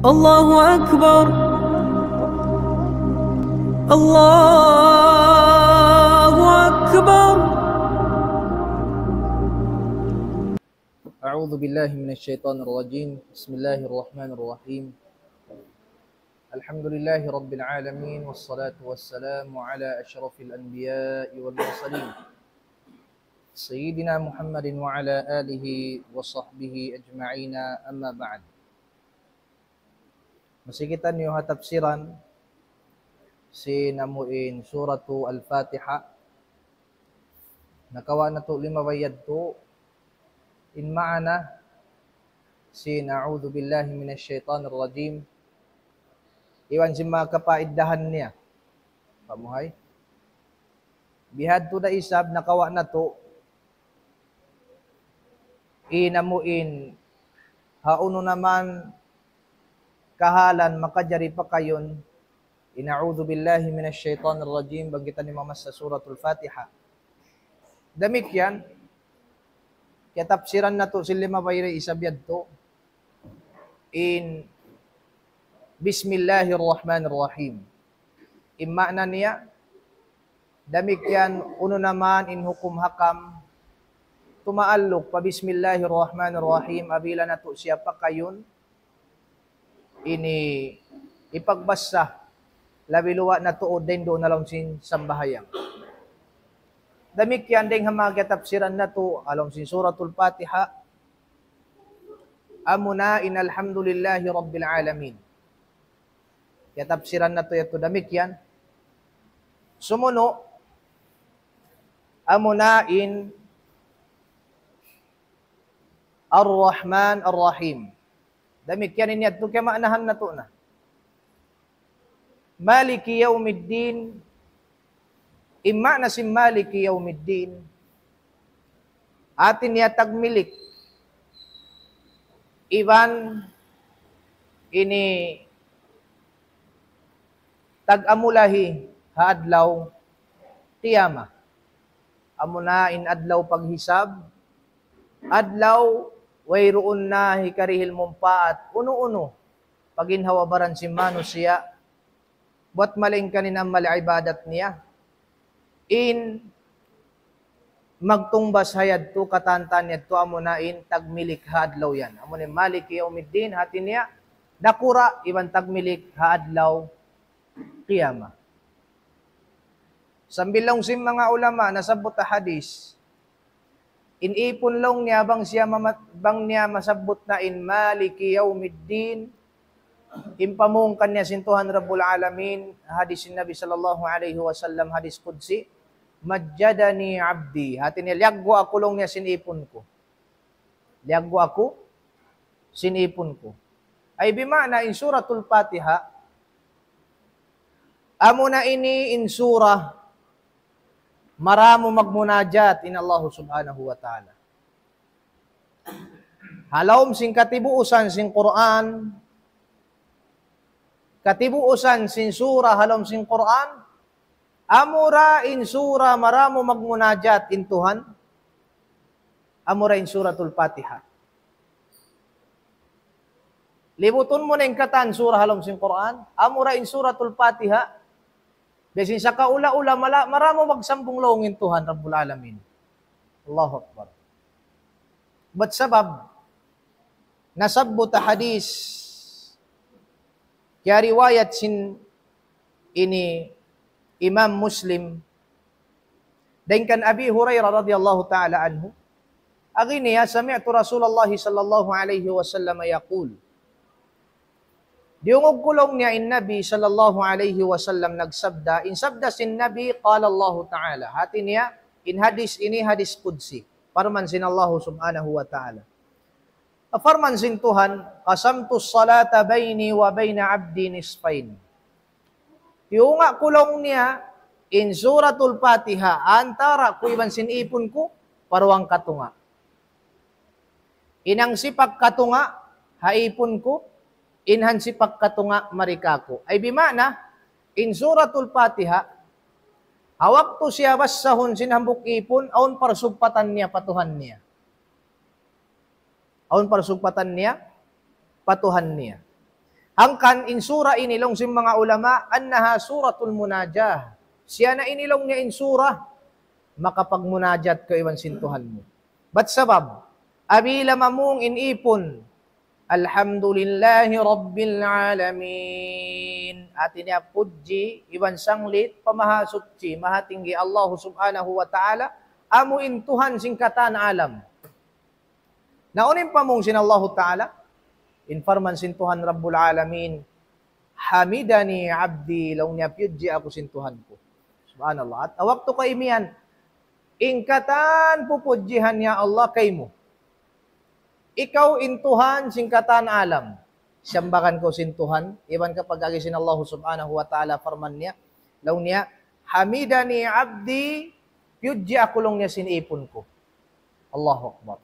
الله أكبر الله أكبر. أعوذ بالله من الشيطان الرجيم. بسم الله الرحمن الرحيم. الحمد لله رب العالمين، والصلاة والسلام على أشرف الأنبياء والمرسلين سيدنا محمد وعلى آله وصحبه أجمعين. أما بعد. Masikitan yung hatapsiran si namuin suratu al-Fatiha. Nakawa na to 5 bayad to. In maana si na'udhu billahi minash shaitanir rajim. Iwan si mga kapaiddahan niya. Pamuhay. Bihad to da isab nakawa na to. Inamuin hauno naman kahalan makajari pa kayon. Ina'udhu billahi minash shaitanir rajim. Banggitan ni Mama sa suratul Fatiha. Damik yan. Kaya tapsiran na to sila mabayri isabyad to. In Bismillahirrahmanirrahim. Imana niya. Damik yan. Uno naman in hukum hakam. Tumaalok pa Bismillahirrahmanirrahim. Abila na to siya pa kayon. Ini ipagbasa labiluwa na tuod din doon na lang sin sambahayang. Damik yan ding hamaga tafsiran na to along sin suratul Fatiha. Amuna inalhamdulillahi rabbil alamin. Kaya tafsiran na to yato damik yan. Sumuno amuna in Ar-Rahman Ar-Rahim. Damik yan niya ito kaya maanahan na to na. Maliki yawmiddin. Imma na si Maliki yawmiddin. Atin niya tagmilik. Iban ini tagamulahi haadlaw tiyama. Amuna in adlaw paghisab. Adlaw wayroon na hikarihil mumpaat uno-uno paginhawabaran si mano siya buat maling kanin ang mali ibadat niya in magtungbas hayad to katantan niya to amunain tagmilik haadlaw yan amunin maliki yawmiddin hatin niya nakura iban tagmilik haadlaw qiyama. Sambilong sim mga ulama nasabot ta hadis inipon long niya bang niya masabot na in maliki yawmiddin impamungkan niya sintuhan Rabbul Alamin hadis ni Nabi sallallahu alaihi wasallam hadis qudsi majjadani abdi hatin niya liaggo ako long niya sinipon ko liaggo ako sinipon ko ay bimana in suratul Fatiha amo na ini in surah maramo magmunajat in Allah subhanahu wa ta'ala. Halawm sing katibuusan sing Quran, katibuusan sing surah halawm sing Quran, amura in surah maramo magmunajat in Tuhan, amura in suratul Fatiha. Libuton mo na yung katan surah halawm sing Quran, amura in suratul Fatiha, Besin sa kaula-ula, maramo magsambong longin Tuhan, Rabbul Alamin. Allahu Akbar. But sabab, nasabot hadis, kaya riwayat sin ini Imam Muslim, dan kan Abi Hurairah radhiyallahu ta'ala anhu, aginiya, sami'tu Rasulullah sallallahu alaihi wasallam yaqul, diungog kulong niya in Nabi sallallahu alaihi wasallam nagsabda. In sabda sin Nabi, qala Allah Ta'ala. Hati niya, in hadis ini hadis qudsi. Farman sin Allah subhanahu wa ta'ala. Farman sin Tuhan, qasamtu salata bayni wa bayna abdi nisfain. Diunga kulong niya in suratul Fatiha, antara kuiban sin ipon ko, paruang katunga. Inang sipak katunga, haipon ko, inhan si pagkatunga marikako. Ay bimana, in suratul Fatiha, hawak to siya basahon sinhambuk ipon, aun parsugpatan niya patuhan niya. Aun parsugpatan niya, patuhan niya. Angkan in sura inilong sim mga ulama, annaha suratul munajah. Siya na inilong niya in sura, makapagmunajat ko iwan sintuhan mo. Ba't sabab? Abila mamung inipon, alhamdulillahi rabbil alamin. At niya puji, iwan sanglit, pamahasutsi, mahatinggi Allah subhanahu wa ta'ala, amuin Tuhan singkatan alam. Naunin pa mong sinallahu ta'ala, infarman sintuhan rabbul alamin, hamidani abdi, law niya puji ako sintuhan ko. Subhanallah. At awak to kay miyan, ingkatan pupudjihan niya Allah kay mo. Ikaw intuhan singkatan alam. Siyambakan ko sintuhan. Iwan kapag agisin Allah subhanahu wa ta'ala farman niya. Law niya, hamidani abdi, pudji ako long niya sinipon ko. Allahu Akbar.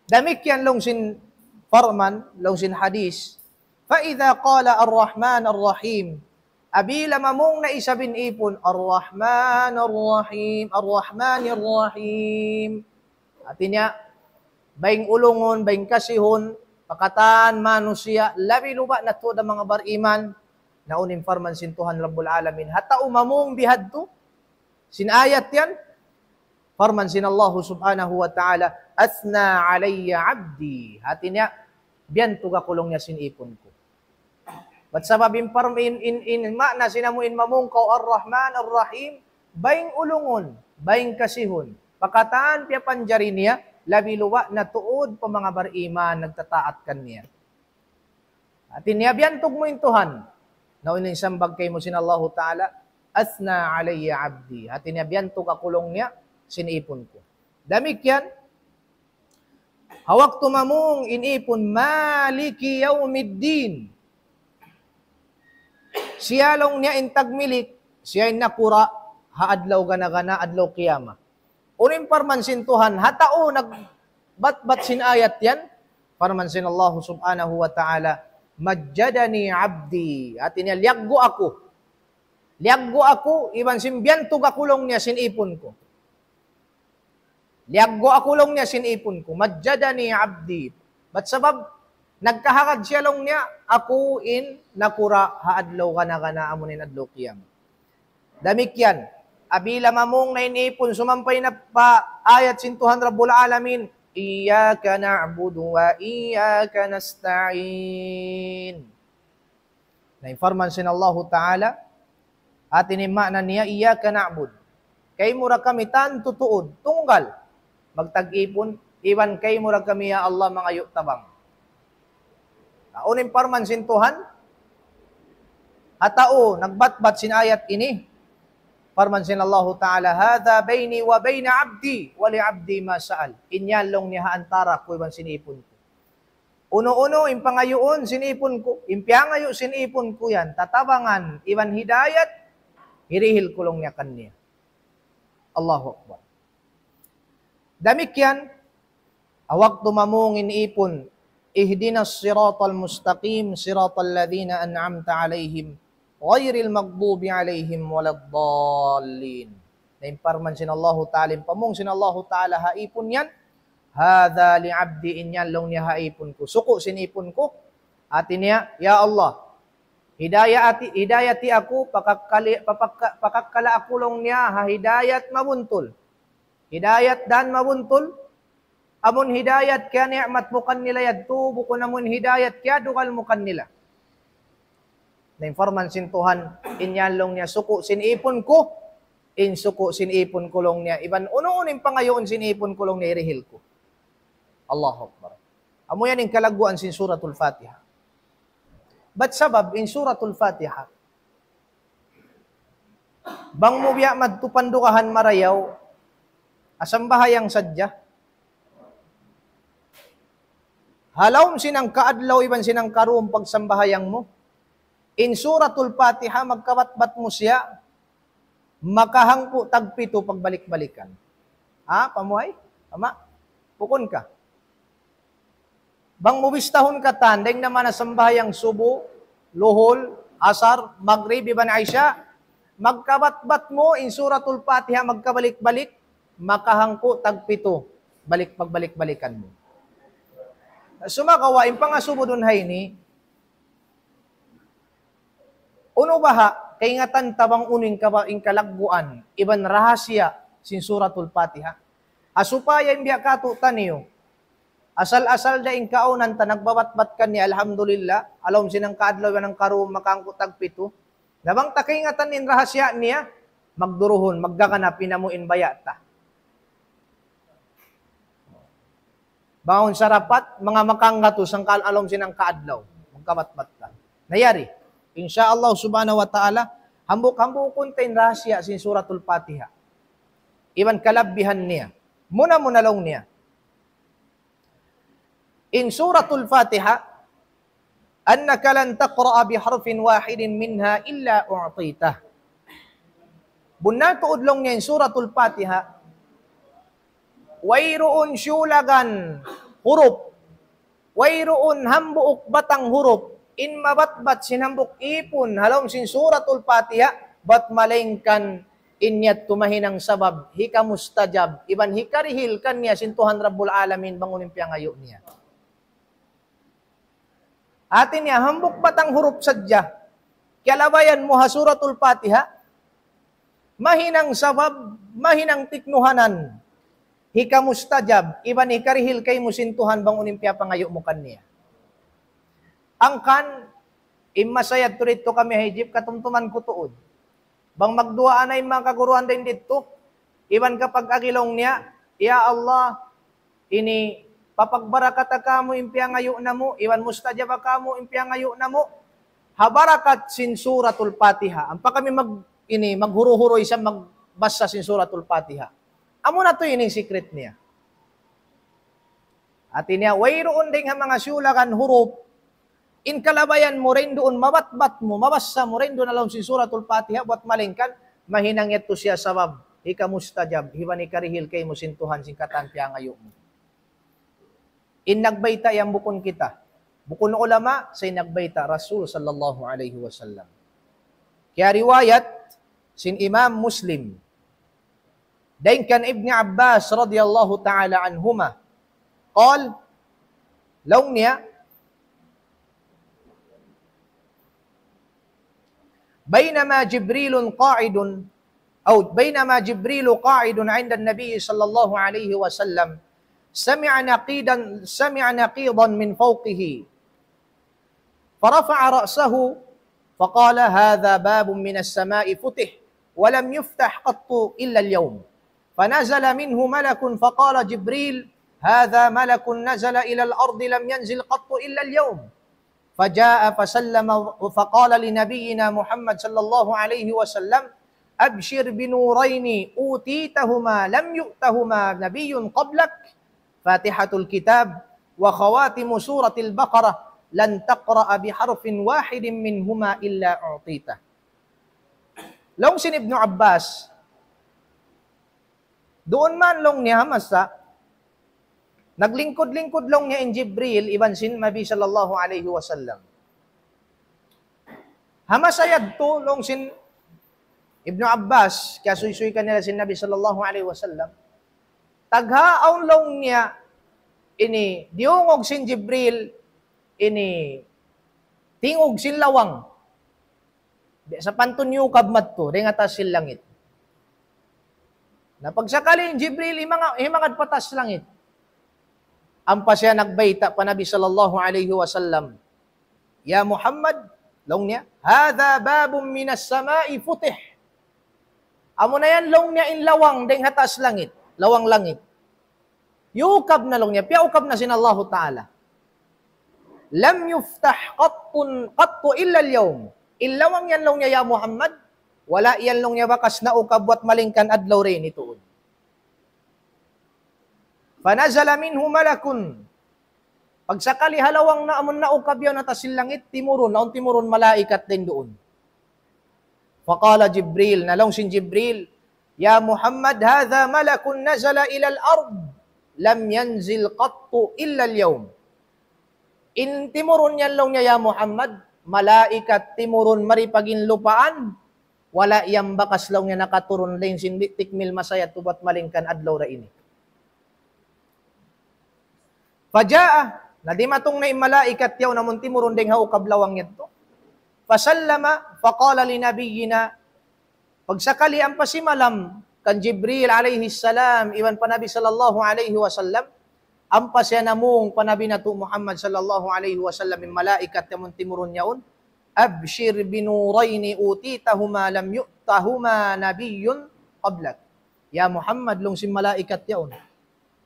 Damik yan long sin farman, long sin hadis. Fa'idha qala ar-Rahman ar-Rahim, abila mamong na isabin ipon, ar-Rahman ar-Rahim, ar-Rahman ar-Rahim. At niya, baing ulungon, baing kasihon, pakatan, manusia, labi luba na to da mga bariman, naunin farman sintuhan Rabbul Alamin. Hata umamong bihadto, sinayat yan, farman sin Allah subhanahu wa ta'ala, asna alayya abdi. Hati niya, biyan tuga kulong niya sinipon ko. Ba't sababin parm in makna sinamuin mamong ko ar-Rahman ar-Rahim, baing ulungon, baing kasihon, pakataan piya panjari niya, labi luwa na tuod pa mga bariman, nagtataat kan niya. At niya, biyantog mo intuhan. Naunin sambag kay mo sin Allah ta'ala, asna alayya abdi. At niya, biyantog akulong niya, sinipon ko. Damik yan, hawak tumamong inipon, maliki yawmiddin. Siyalong niya intag milik, siya nakura, haadlaw gana-gana, adlaw kiyama. Unin parman sintuhan, hatao nagbat-bat sinayat yan, parman sin Allah subhanahu wa ta'ala, majjadani abdi, at niya, liaggo ako, iban simbyantog akulong niya, sinipon ko. Liaggo akulong niya, sinipon ko, majjadani abdi. Ba't sabab, nagkahakad siya long niya, ako in nakura, haadlaw gana-gana, amunin adlaw kiyama. Damik yan, abila mamong na inipon, sumampay na pa ayat sintuhan Rabbul Alamin, Iyaka na'budu wa iyaka nasta'in. Na-informan sin Allah Ta'ala, at inimakna niya, Iyaka na'bud. Kay mura kami tan tutuod, tunggal, magtag-ipon, iwan kay mura kami ya Allah mga yutabang. Unim parman sintuhan, atao, nagbat-bat sinayat ini, farman sin Allah Ta'ala, hadha bayni wa bayna abdi, wali abdi ma sa'al. Inyalong niya antara ko iban sinipon ko. Uno-uno, impangayoon, sinipon ko. Impiangayo, sinipon ko yan. Tatabangan, iban hidayat, hirihil kulong niya kanya. Allahu Akbar. Damik yan, awak tumamong inipon, ihdinas siratal mustaqim, siratal ladhina an'amta alayhim, ghayril maghdubi alaihim waladdallin. Naimparman sin Allah Ta'ala, pamong sin Allah Ta'ala haipon yan, hadha li abdi inyan long niya haipon ko. Suko sinipon ko, atin niya, ya Allah, hidayati ako, pakakala ako long niya, ha hidayat mabuntol. Hidayat dan mabuntol, amun hidayat kaya ni'mat bukan nila yadto, buko namun hidayat kaya dukal mukan nila. Na-informan sin Tuhan, inyalong niya, suko sinipon ko, suko sinipon ko long niya. Iban, uno-uning pangayoon sinipon ko long niya, irihil ko. Allahu Akbar. Amo yan yung kalaguan sin Suratul Fatiha. Ba't sabab, in Suratul Fatiha, bang mo biya madtupandukahan marayaw, asambahayang sadya, halawm sinang kaadlaw, iban sinang karuong pagsambahayang mo, in Suratul Fatiha, magkabatbat mo siya, makahangpo tagpito pagbalik-balikan. Ha? Pamuhay? Tama? Pukon ka. Bang mubistahon ka tandeng naman na sambahayang subo, luhol, asar, maghrib, iban Aisha, magkabatbat mo in Suratul Fatiha, magkabalik-balik, makahangpo tagpito, pagbalik-balikan mo. Sumakawa, impangasubo dun hay ni, Uno baha, kay nga tantabang uning kalagguan, iban rahasya, sin suratul Fatiha. Asupaya imbiya kato taniyo, asal-asal da ing kaunan ta nagbabat-bat kan ni alhamdulillah, alom sinang kaadlaw ng karum makangkutag pito, nabang takay nga tanin rahasya niya, magduruhon, maggakana, pinamuin bayata. Bangon sarapat, mga makanggatos ang alom sinang kaadlaw, magkabat-bat ka. Nayari, insyaallah subhanahu wa ta'ala, hambuk-hambuk kuntain rahasya sin suratul Fatiha. Iban kalabihan niya. Muna lang niya. In suratul Fatiha, annaka lan taqra'a biharfin wahidin minha illa u'titah. Bunna tuudlong niya in suratul Fatiha, wayroon syulagan huruf, wayroon hambuok batang huruf, in mabatbat sinambok ipon, halom sin suratul Fatiha, bat malengkan inyat tumahinang sabab, hika mustajab, iban hikarihil kan niya sintuhan Rabbul Alamin bangunin piyangayo niya. Atin niya, hambok batang huruf sadya, kialabayan mo ha suratul Fatiha, mahinang sabab, mahinang tiknuhanan, hika mustajab, iban hikarihil kay musintuhan bangunin piyangayo mo kan niya. Angkan, imasayad turito kami hijip, katumtuman ko tuod. Bang magduaan ay mga kaguruan din dito, iban kapag agilong niya, ya Allah, ini papagbarakat ka mo impiyangayo na mo, iban mustajab ka mo impiyangayo na mo, habarakat sin suratul Fatiha. Ang pa kami maghuro-huro isang magbasa sin suratul Fatiha. Amo na to yun yung secret niya. At niya, wayroon din mga syulakan huruf, in kalabayan mo rin doon, mabatbat mo, mabasa mo rin doon alam si suratul Fatiha, buat malingkan, mahinang ito siya sabab, hika mustajab, hiwan ikarihil kay musintuhan singkatan piya ngayon mo. In nagbayta yang bukon kita, bukon ulama, say nagbayta, Rasul sallallahu alaihi wasallam. Kaya riwayat, sin Imam Muslim, dain kan Ibn Abbas radiyallahu ta'ala anhuma, qal, laung niya, بينما جبريل قاعد بينما جبريل قاعد عند النبي صلى الله عليه وسلم سمع نقيضا من فوقه فرفع رأسه فقال هذا باب من السماء فتح ولم يفتح قط إلا اليوم فنزل منه ملك فقال جبريل هذا ملك نزل إلى الأرض لم ينزل قط إلا اليوم فجاء فسلم فقال لنبينا محمد صلى الله عليه وسلم أبشر بنورين أوتيتهما لم يؤتهما نبي قبلك فاتحة الكتاب وخواتم سورة البقرة لن تقرأ بحرف واحد منهما إلا أعطيته. Long sin Ibn Abbas, doon man long niya masa, naglingkod-lingkod lang niya in Jibril, iban sin Nabi sallallahu alaihi wasallam. Hamasayad to, long sin Ibn Abbas, kaya suy-suy ka nila sin Nabi sallallahu alaihi wasallam. Taghaon lang niya, ini, diungog sin Jibril, ini, tingog sin lawang. Sa pantunyo kabmat to, ring atas sin langit. Napagsakali in Jibril, himangad patas langit. Ampa siya nagbayta pa Nabi sallallahu alaihi wasallam. Ya Muhammad, long niya, hadha babum minas sama'i futih. Amo na yan, long niya in lawang, deng hatas langit, lawang langit. Yukab na long niya, piyaukab na sin Allah Ta'ala. Lam yuftah qattu illa al-yawm. Ilawang yan long niya, ya Muhammad, wala yan long niya bakas na ukab wat malingkan adlaw rin ituon. Fanazala minhu malakun. Pagsakali halawang na amon na ukab yun at asil langit, timurun, naon timurun malaikat din doon. Faqala Jibril, nalong sin Jibril, ya Muhammad, hadha malakun nazala ila al-ard, lam yanzil qattu illa al-yawm. In timurun yan long niya, ya Muhammad, malaikat timurun maripagin lupaan, wala iyang bakas long niya nakaturun din sin tikmil masayat tubat malingkan adlaw ra ini. Fajaa, na di matong na malaikat yaw na muntimurun ding haukablawang yato. Fasallama, faqala li nabiyina, pagsakali ang pasimalam, kan Jibril alayhi salam, iwan pa Nabi sallallahu alayhi wasallam, ang pasya namong panabi na to Muhammad sallallahu alayhi wasallam, yung malaikat yamun timurun yaon, abshir binurayni utitahuma lam yu'tahuma nabiyyun qablak. Ya Muhammad, long sin malaikat yaon,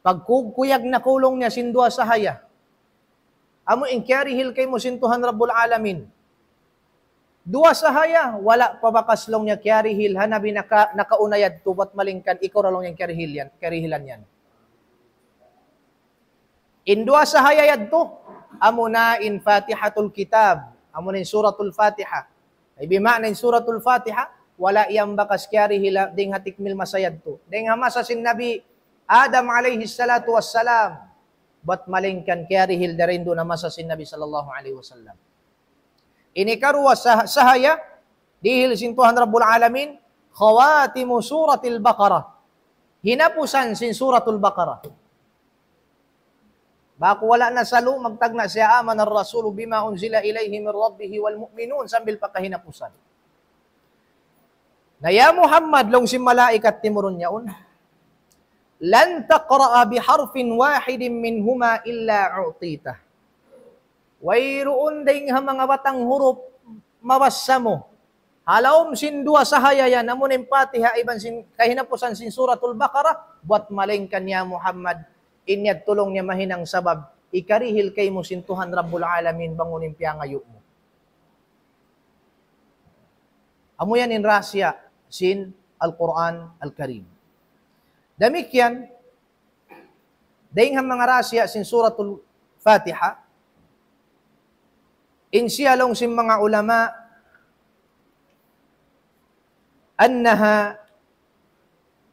pagkukuyag na kulong niya sindua sahaya, amo inkyarihil kay mo sintuhan Rabbul Alamin, dua sahaya, wala pabakaslong niya kyarihil, hanabi nakaunayad tubat malingkan, ikaw ralong yung kyarihilan yan. Indua sahaya yad to, amo na in Fatihatul Kitab, amo na in Suratul Fatiha. Ay bimana in Suratul Fatiha, wala iyang bakas kyarihila, ding hatikmil masayad to. Ding hamasa sin Nabi Adam alayhi salatu wassalam, bat malingkan kyarihil darin do na masa sin Nabi sallallahu alayhi wasallam. Ini karwa sahaya, dihil sintuhan Rabbul Alamin, khawatimu suratil Baqarah. Hinapusan sin suratul Baqarah. Baku wala na salo, magtagna siya, aman ar rasulu bima unzila ilayhi min rabbihi wal mu'minun, sambil pagkahinapusan. Na ya Muhammad, long si malaikat timurun yaon, lan taqra'a biharfin wahidin minhuma illa u'titah. Wayroon ding mga batang huruf mabasa mo. Halawm sin dua sahaya yan, amun yung Fatiha, iban sin kahinapusan sin suratul Baqarah, buat malingkan niya Muhammad, inyat tulong niya mahinang sabab, ikarihil kay mo sintuhan Rabbul Alamin, bangunin piya ngayo mo. Amo yan in rasya, sin Al-Quran Al-Karim. Damikyan, dahing mga rasya sin suratul Fatiha, insiyalong sin mga ulama, annaha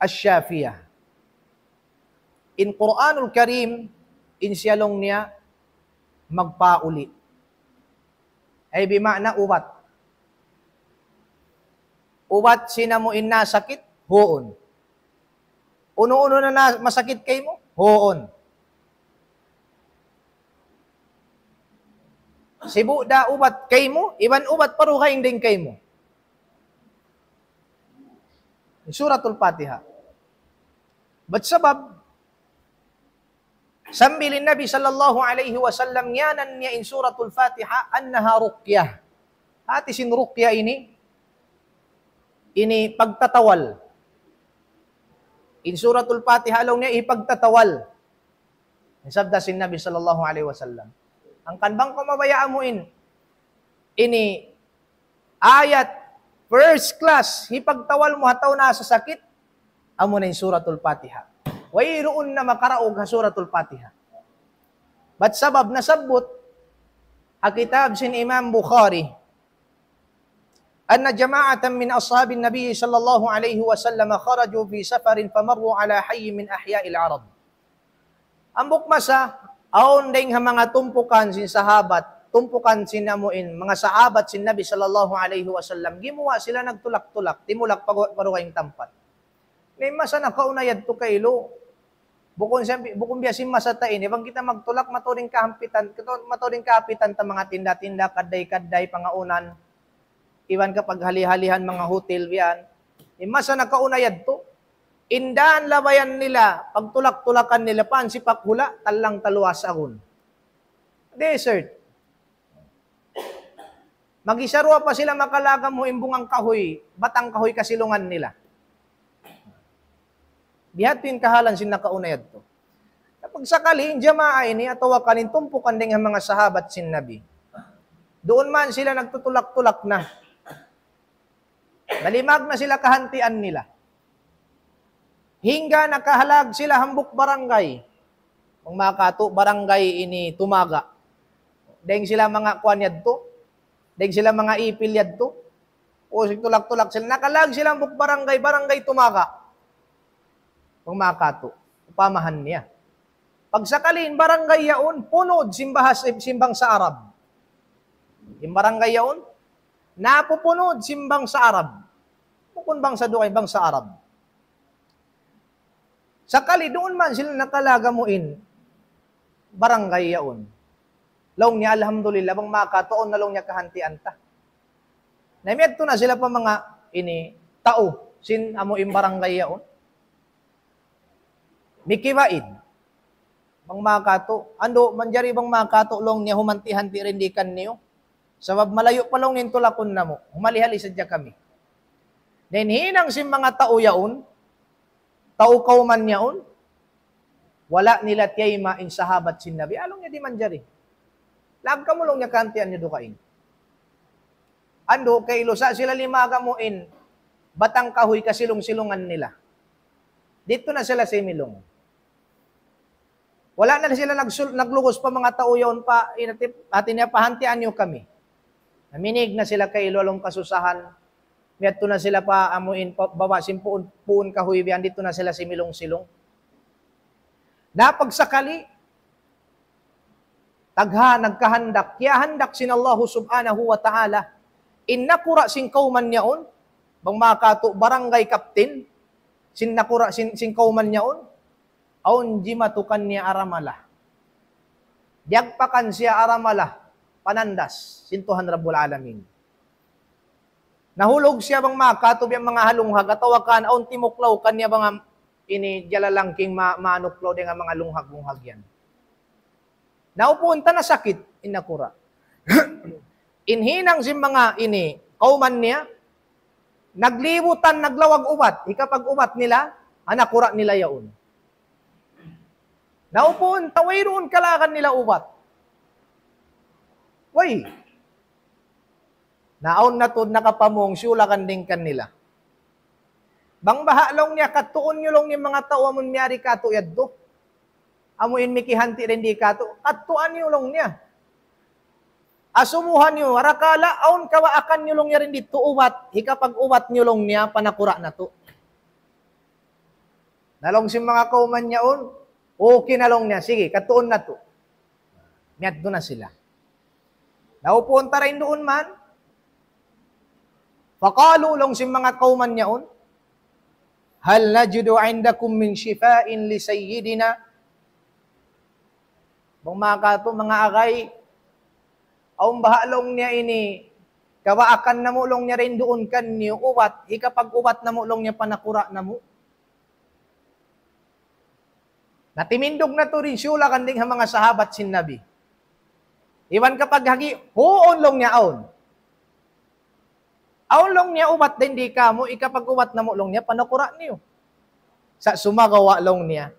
asyafiyah. In Quranul Karim, insiyalong niya magpauli. Ay bimana ubat. Ubat sinamuin na sakit, hoon. Uno-uno na masakit kay mo, hoon. Sibu da ubat kay mo, iban ubat paruhain din kay mo. Suratul Fatiha. Ba't sabab, sambilin Nabi sallallahu alayhi wasallam yanan niya in suratul Fatiha, annaha ruqyah. Hati sin ruqyah ini pagtatawal. In suratul Fatiha, alaw niya ipagtatawal. Ang sabda sin Nabi sallallahu alayhi wasallam. Ang kanbang kumabayaan mo ini ayat first class, hipagtawal mo hataw na sa sakit, amo na yung suratul Fatiha. Wayroon na makaraog ha suratul Fatiha. Ba't sabab na sabot, akitab sin Imam Bukhari, anna jama'atan min ashabin Nabi sallallahu alayhi wa sallam kharaju fi safarin famarru ala hayy min ahya'il Arab. Ang bukmasa, aon ding mga tumpukan sin sahabat, tumpukan sinamuin, mga sahabat sin Nabi sallallahu alayhi wa sallam, gimuwa sila nagtulak-tulak, timulak paruwayng tampat. May masa na kaunayad to kaylo. Bukong biyasin masatain, ibang kita magtulak, maturing kapitan ta mga tinda-tinda, kadday-kadday, pangaunan, iwan kapag hali-halihan mga hotel yan. May masa na kaunayad to. Indaan labayan nila, pagtulak-tulakan nila, pansipak hula, talang taluas agun. Desert. Mag-isarwa pa sila makalagam mo imbungang kahoy, batang kahoy kasilungan nila. Bihatin kahalan sin nakaunayad to. Kapag sakali, jamaa ini, atawa kanin tumpukan din ang mga sahabat sin Nabi. Doon man sila nagtutulak-tulak na. Nalimag na sila kahantian nila. Hingga nakahalag sila hambuk barangay. Kung makato, barangay ini tumaga. Dahil sila mga kuanyad to. Dahil sila mga ipilyad to. O tulak-tulak sila. Nakalag sila hambuk barangay, barangay tumaga. Kung makato, upamahan niya. Pagsakalin, barangay yaon, punod simbang sa Arab. Yung barangay yaon, napupunod simbang sa Arab. Bukun bang sa duay, bang sa Arab. Sakali, doon man sila nakalagamuin, barangay yaon. Laong niya, alhamdulillah, bang makatoon na laong niya kahantian ta. Namiyadto na sila pa mga ini tao sin amo imbarangay yaon. Mikiwaid. Bang makato. Ando manjari bang makato long niya humanti-hanti rin di kan niyo. Sabab malayo pa long nintulakon na mo. Humalihali sadya kami. Then hinang si mga tao yaon, tao kauman yaon, wala nila tiyayma in sahabat sin Nabi. Along niya di manjari. Lag ka mo long niya kantian niya dukain. Ando kay ilusa sila lima kamuin, batang kahoy kasilong-silungan nila. Dito na sila similong. Wala na sila naglugos pa mga tao yaon pa, atin niya pahantian niyo kami. Naminig na sila kay ilolong kasusahan. Miyadto na sila pa amuin bawasin puun kahoy biyan dito na sila similong-silong. Napagsakali nagkahandak. Kaya handak sin Allah subhanahu wa ta'ala. Innakura sin kauman yaon. Bang makato barangay captain. Nakura sin kauman yaon. Aun jimatukan niya aramala. Diagpakan siya aramala. Panandas. Sintuhan Rabbul Alamin. Nahulog siya bang makato biyang mga halunghag. Atawakan aun timuklaw kanya bang ini jalalangking manuklaw din ang mga lunghag-lunghag yan. Naupunta na sakit. Innakura. Inhinang si mga ini, kauman niya, naglibutan, naglawag ubat. Ikapag ubat nila, anakura nila yaon. Naupun, tawayroon kalakan nila ubat. Way. Naon na to, nakapamong, siyulakan din kanila. Bang bahalong niya, katuon nyo lang ni mga tao, amon miyari kato yaddo. Amuin mikihanti rin di kato, katuan nyo lang niya. Asumuhan nyo, harakala, aun kawaakan nyo lang niya rin dito ubat. Ikapag ubat nyo lang niya, panakura na to. Nalong si mga kauman niya on, okay na lang niya, sige, katuon na to. Miyad doon na sila. Naupunta rin doon man, faqalu lang si mga kauman niya on, hal najidu indakum min shifa'in li sayyidina. Bang mga kato, mga akay, aung bahalong niya ini, kawaakan na mo long niya rin doon kan niyo, ubat, ikapag ubat na mo long niya panakura na mo. Natimindog na to rin siyula kanding mga sahabat sin Nabi. Iwan kapag hagi, huon long niya aon. Aon long niya ubat din di ka mo, ikapag ubat na mo long niya panakura niyo. Sa sumagawa long niya.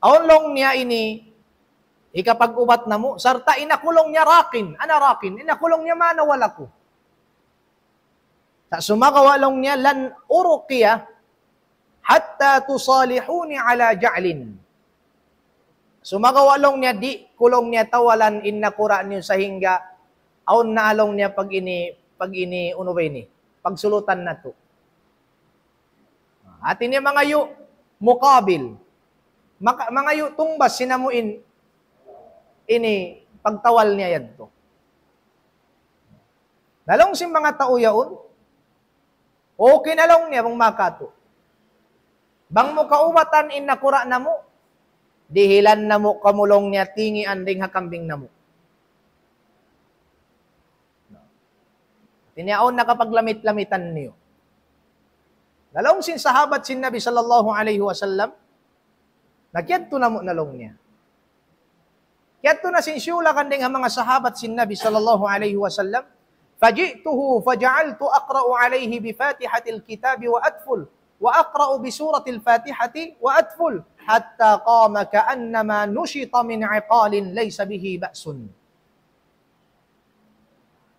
Aon long niya ini, ikapag ubat na mo, sarta inakulong niya rakin. Ana rakin? Inakulong niya manawala ko. Sa sumagawa long niya, lan urukiya, hatta tusalihuni ala ja'lin. Sumagawa long niya, di kulong niya tawalan, innakura niyo sa hingga, aon na along niya pag ini, unubay ni, pagsulutan na to. Atin niya mga yu, mukabil, mga yu tungbas sinamuin, ini pagtawal niya yan to. Nalong si mga tao yaon, okay na long niya bang makato. Bang mo kaubatan innakura na mo, dihilan na mo kamulong niya tingi anding hakambing na mo. Tiniaon nakapaglamit-lamitan niyo. Nalong sin sahabat sin Nabi sallallahu alaihi wasallam, nagyadto na mo nalong niya. Kyato na sinsyula kanding ang mga sahabat sin Nabi sallallahu alaihi wasallam, faji'tuhu faja'altu aqra'u alaihi bi fatihatil kitabi wa atful, wa aqra'u bi suratil fatihati wa atful, hatta qama ka'annama nushita min 'iqalin laysa bihi ba'sun.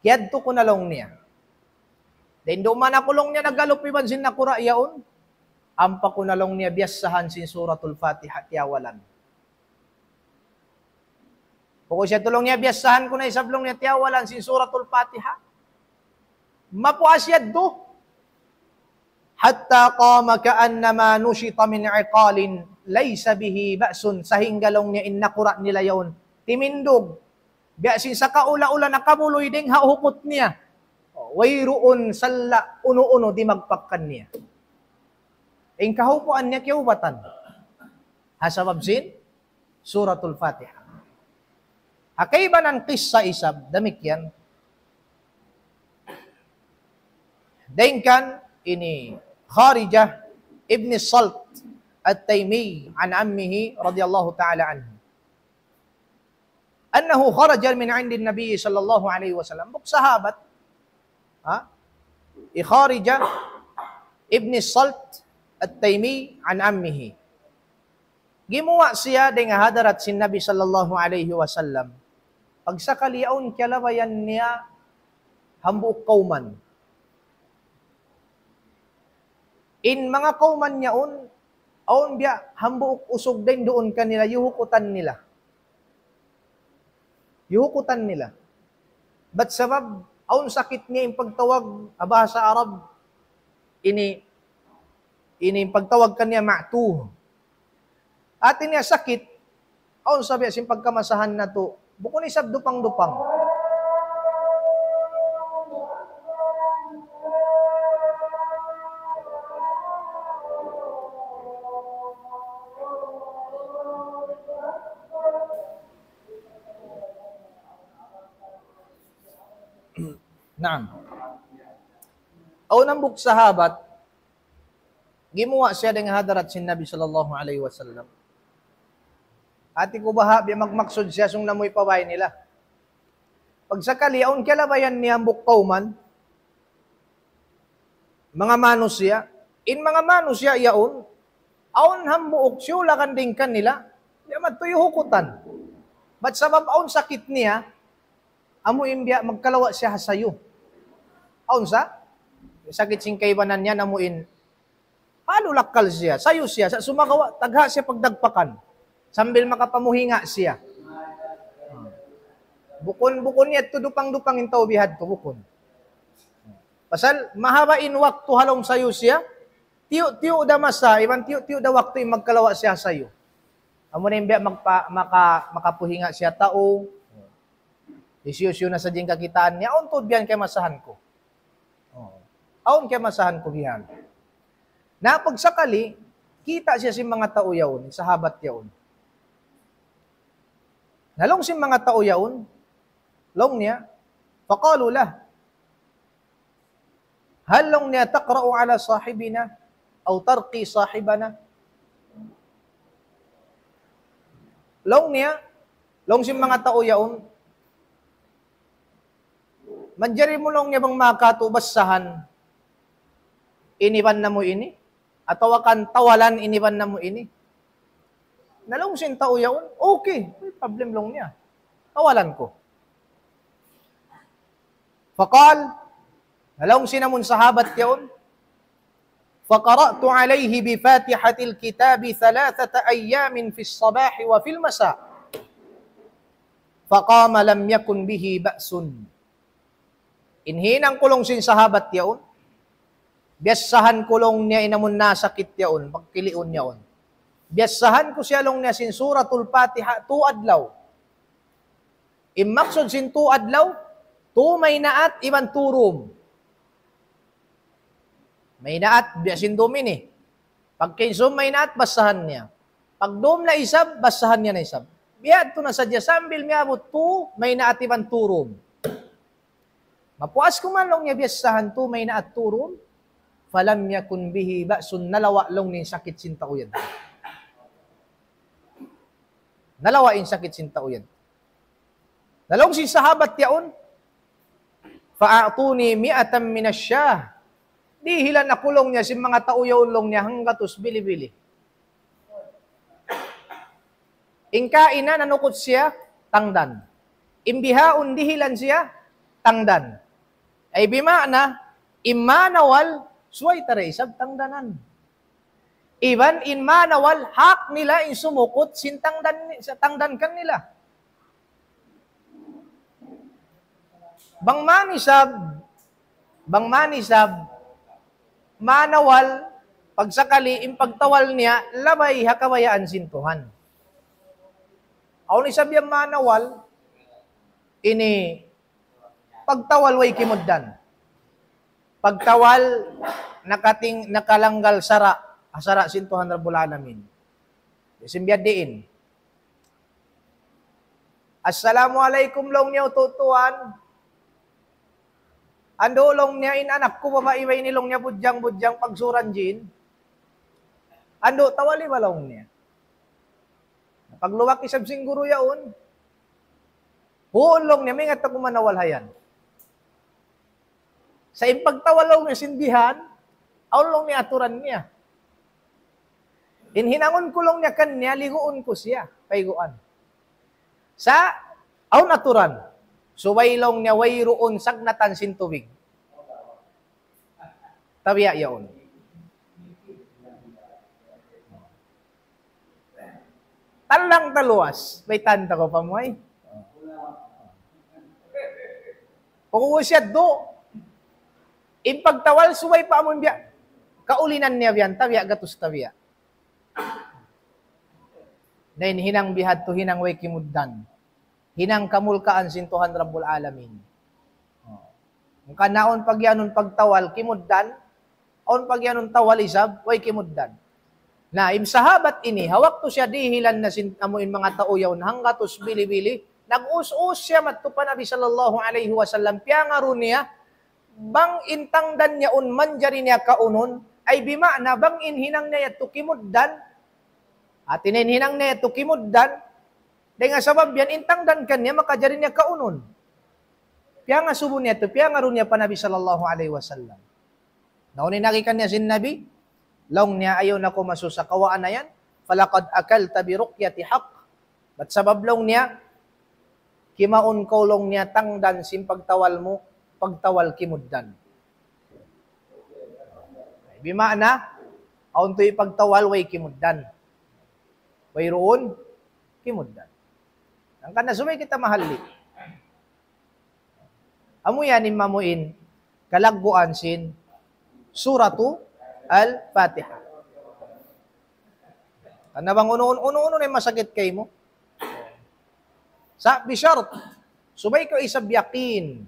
Kyato ko nalong niya. Then duman akulong niya nagalupiban sin nakura yaon, ampa ko nalong niya biyasahan sin suratul Fatiha tiyawalan. Kung siya tulong niya biyasahan ko na isablong niya tiyawalan sin suratul Fatiha, mapuasyad do. Hatta qama ka'annama nushita min 'iqalin laysa bihi ba'sun, sa hinggalong niya innakura nila yaon. Timindog. Biyasin sa kaula-ula nakabuloy ding hahupot niya. Wayroon salla uno-uno di magpakkan niya. Ing kahupuan niya kiubatan. Hasabab sin suratul Fatiha. Akay ba ng kissa isab, damik yan. Dain kan, ini Kharijah ibn Salt at-Taymi an ammihi radiyallahu ta'ala anhu. Annahu kharaja min 'indi an-nabiy sallallahu alaihi wasallam. Buk sahabat, Kharijah ibn Salt at-Taymi an ammihi. Gimuwa siya ding hadarat sin Nabi sallallahu alaihi wasallam. Pag sa kaliaon kalabayan niya hambuok kauman. In mga kauman niya aon biya hambuok usog din doon kanila yuhukutan nila. Yuhukutan nila. But sabab aon sakit niya yung pagtawag sa Arab ini pagtawag kaniya ma'tuh. Atin niya sakit aon sabi sin pagkamasahan na to bukod isab dupang-dupang. Naam. Aw nambuk sahabat gimuwa siya ding hadarat sin Nabi sallallahu alaihi wasallam. Ati ko baha biya magmaksud siya sung namoy paway nila. Pag sakali aun kalabayan niya ambuk kauman mga manos siya, in mga manos siya yaon aun hambuok siya kan ding kanila, diya matuyuhukutan. But sabab aun sakit niya amo imbya magkalawa siya hasayo. Aun sa sakit sing kaybanan niya namuin palulakal siya, sayo siya sa sumagawa tagha siya pagdagpakan. Sambil makapamuhinga siya. Bukon niya tudupang-dupang intaw bihad to bukon. Pasal mahabain waktu halong sayo siya, tiyo da masa, iban tiyo da waktu yung magkalawa siya sayo. Amo na yung makapuhinga siya tao, isyo na sa ding kakitaan niya, aun to biyan kay masahan ko. Aun kay masahan ko biyan. Na pagsakali, kita siya si mga tao yaon, sahabat yaon. Nalong si mga tao yaon, long niya, faqalu lah, hal long niya taqra'u ala sahibina, aw tarqi sahibana. Long niya, long si mga tao yaon, manjari mo long niya bang makatubasahan, iniban na mo ini, ataw kan tawalan iniban na mo ini. Nalong sin tao yaon, okay, may problem long niya. Tawalan ko. Faqal, nalong sinamon sahabat yaon, faqara'tu alayhi bi fatihatil kitabi 3 ayyamin fi as-sabahi wa fil masa. Faqama lam yakun bihi ba'sun. Inhinang kulong sin sahabat yaon, biyasahan kulong niya inamun nasakit yaon, pagkilion yaon. Biyasahan ko siya long niya sin suratul Fatiha 2 adlaw. Imaksod sin 2 adlaw, 2 may naat iban turum. May naat biyasin dumin eh. Pag kinsum may naat basahan niya. Pag dum na isab, basahan niya na isab. Biyad to na sadya sambil miabot 2 may naat iban turum. Mapuas ko man long niya biyasahan 2 may naat turum. Falam yakun bihi ba'sun, nalawa long ni sakit sin tao yan. Nalawain sakit sin tao yan. Nalong si sahabat yaon, fa'atuni mi'atan minasyah. Di hilan na kulong niya si mga tao yaon long niya hanggatos bili-bili. Ingkaina nanukot siya, tangdan. Imbihaon dihilan siya, tangdan. Ay bimana, imanawal, suway tare isab tangdanan. Iban in manawal, hak nila in sumukot sin tangdan kan nila. Bang manisab, manawal, pagsakali, impagtawal niya, labay hakabayaan sin Tuhan. Aw ni sabyang manawal, ini, pagtawal way kimuddan. Pagtawal, nakalanggal sara sin Tuhan Rabbul Alamin. Simbiad diin. Assalamualaikum long niya ututuan. Ando long niya inanak ko babaiway ni long niya budyang pagsuran jin. Ando tawali balong niya. Pagluwak isab singguro yaon. Buon long niya may nga ko manawalhayan. Sa impagtawalaw niya sindihan, aon long niya aturan niya. Inhinangon ko long niya kanya, ligoon ko siya, paiguan. Sa aon aturan, suwaylong niya wayroon sagnatan sintubig. Tabiya yaon. Talang taluas, may tanda ko pa mo ay. Kung siya do, impagtawal suway pa amon biya, kaulinan niya biyan, tabiya gatus tabiya. Dahil hinang bihad to hinang way kimuddan. Hinang kamulkaan sintuhan Rabbul Alamin. Kung kanaon pagyanon pagtawal, kimuddan. On pagyanon tawal isab, way kimuddan. Na imsahabat ini, hawak to siya dihilan na amuin mga tauyaw na hanggatos bili-bili. Nag-us-us siya matto pa Nabi sallallahu alaihi wasallam. Piyangaron niya, bang intangdan niya manjari niya kaunon, ay bima na bang inhinang niya to kimuddan. At ininhinang niya ito kimuddan, dahil nga sabab yan, intangdan ka niya, makajari niya kaunon. Piya nga subo niya ito, piya nga rin niya pa Nabi sallallahu alaihi wasallam. Naunin nakikan niya sin Nabi, laong niya ayaw na ko masusakawaan na yan, falakad akal tabi rukyati haq. Ba't sabab laong niya, kimaon ko long niya tangdan sin pagtawal mo, pagtawal kimuddan. Bima na, aon to'y pagtawal, way kimuddan. Wayroon, kimuddan. Ang kanasumay kita mahali. Amo yan mamuin, kalagguan sin, suratu al-Fatiha. Kana bang uno-uno na masakit kay mo? Sa bishart, subay ko isab yakin.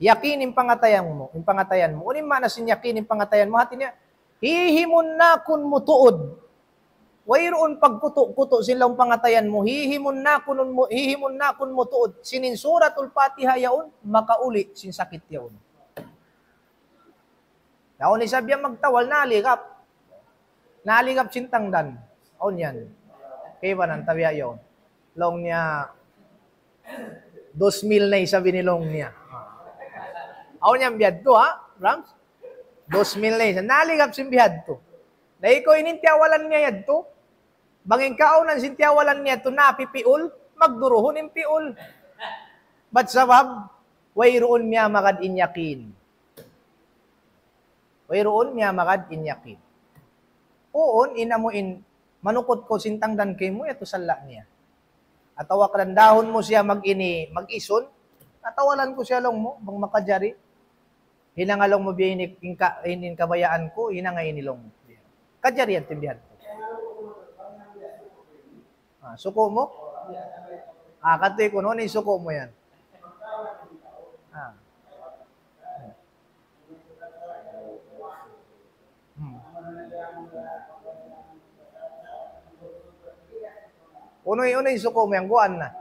Yakin yung pangatayan mo. Unin manasin yakin yung pangatayan mo. Hati niya, hihimun na kun mutuod. Wayroon pagkuto-kuto silang pangatayan mo, hihimon na kun mo tuod, sinin suratul Fatiha yaon, makauli sin sakit yaon. Naon ni sabiya magtawal, naligap sintangdan. Aon yan. Kaya ba nang tabiya yaon? Long niya, 2,000 na isabi ni long niya. Aon yan biyad to ha, Rams? 2,000 na isa. Naligap sin biyad to. Dahil ko inintiawalan niya yad to. Banging kaunan sintiawalan niya ito na pipiul, magduruhon yung piul. Ba't sabab? Wayroon niya makad inyakin. Uon, inamuin, manukot ko sintangdan kay mo, ito sala niya. At awak dahon mo siya mag-ison, natawalan ko siya long mo, bang makajari. Hinangalong mo biya inin kabayaan ko, hinangay nilong mo. Kajari yan, timbihan. Suko mo? Katoy ko noon, suko mo yan. Unoy suko mo yan, guan na.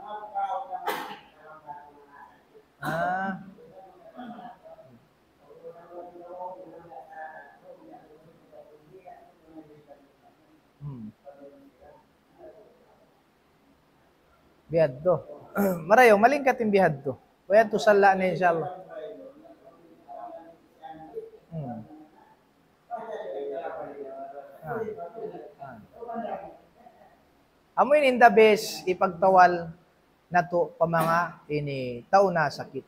Bihad to. Marayo, malingkat yung bihad to. Kaya to sala na inshallah. Amoy in the best, ipagtawal na to pa mga ini tao na sakit.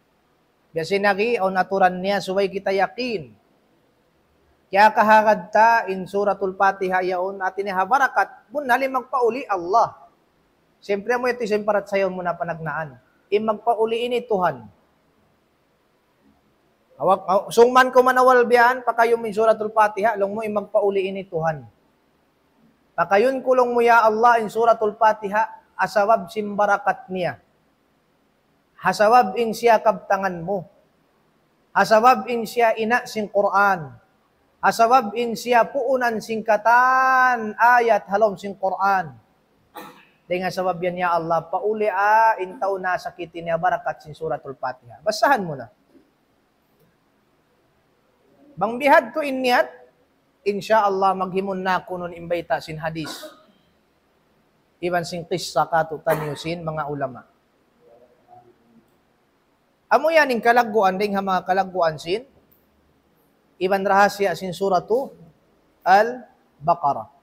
Biya sinagi, o naturan niya, suway kita yakin. Kaya kahagad ta, in suratul Fatiha yaon, atin habarakat, bunali magpauli Allah. Siyempre mo ito simparat sayo mo na panagnaan. Magpauli ini Tuhan. Sungman ko manawal biyan, pakayon min suratul Fatiha, long mo magpauli ini Tuhan. Pakayon kulong mo ya Allah in suratul Fatiha, asawab simbarakat niya. Hasawab in siya kabtangan mo. Hasawab in siya ina sing Quran. Hasawab in siya puunan singkatan ayat halom sing Quran. Dahil nga sabab yan ya Allah, pauli intaw na sakitin niya barakat sin suratul Fatiha. Basahan mo na. Bang bihad to inyat, insya Allah maghimon na kunon imbayta sin hadis. Iban sing qissa katutan yusin mga ulama. Amo yan yung kalagguan, ding mga kalagguan sin, iban rahasya sin suratu Al-Baqarah.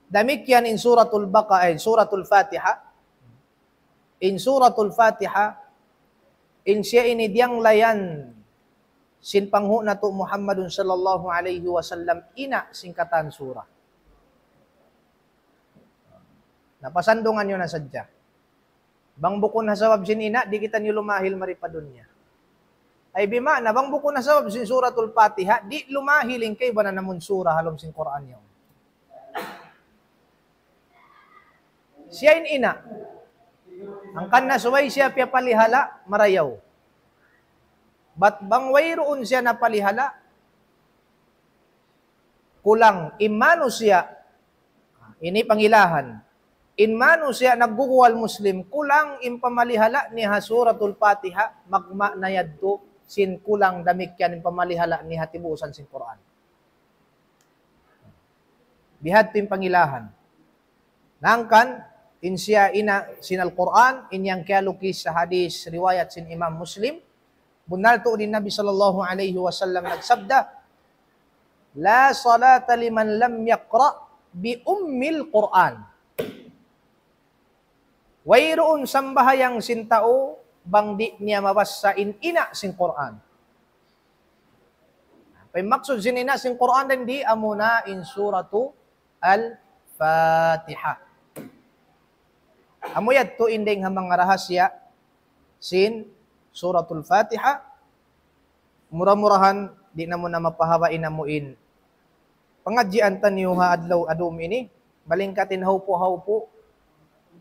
Demikian in suratul Baqarah, suratul Fatiha. In suratul Fatiha, in siya ini diyang layan sin panghu na to Muhammadun sallallahu alaihi wasallam ina singkatan surah. Napasandungan nyo na sadya. Bang bukon na sabab sin ina, di kita nyo lumahil maripadun niya. Ay bima na bang bukon na sabab sin suratul Fatiha, di lumahiling kay ba na namun surah halom sin Quran niya. Siya in ina. Ang kanna suway siya piya palihala, marayaw. Bat bang wayroon siya na palihala, kulang imano siya, ini pangilahan, imano siya nagguguwal Muslim, kulang impamalihala ni suratul Fatiha, magma na yadto, sin kulang damikyan impamalihala ni hatibusan sin Quran. Bihad tim pangilahan. Nangkan, in siya ina sin Al-Quran, inyang kialukis sa hadis, riwayat sin Imam Muslim, bunal to din Nabi sallallahu alaihi wasallam nagsabda, la salata liman lam yaqra bi ummil Quran. Wayroon sambahayang sintao bang di niya mabasa in ina sin Quran. Pay maksud sin ina sin Quran din di amuna in suratu Al-Fatiha. Amuyad to inding hamang rahasya sin suratul Fatiha, murah-murahan, di na mo na mapahawain na muin. Pangadjian tanyo ha adlaw adum ini, balingkatin hawpo-hawpo,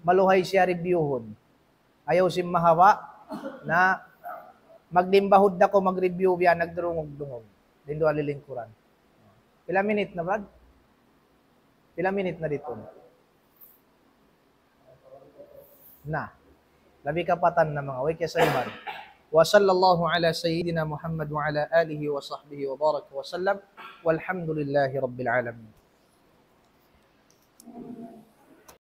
maluhay siya reviewhon. Ayaw sim mahawa na magdimbahod na ko mag-review biya nagdurungog-dungog. Dindo alilingkuran. Pila minute na, Brad? Pila minute na dito? Na. Labi kapatan na mga way kasayman. Wa sallallahu ala sayyidina Muhammad wa ala alihi wa sahbihi wa baraka wa sallam. Walhamdulillahi rabbil alamin.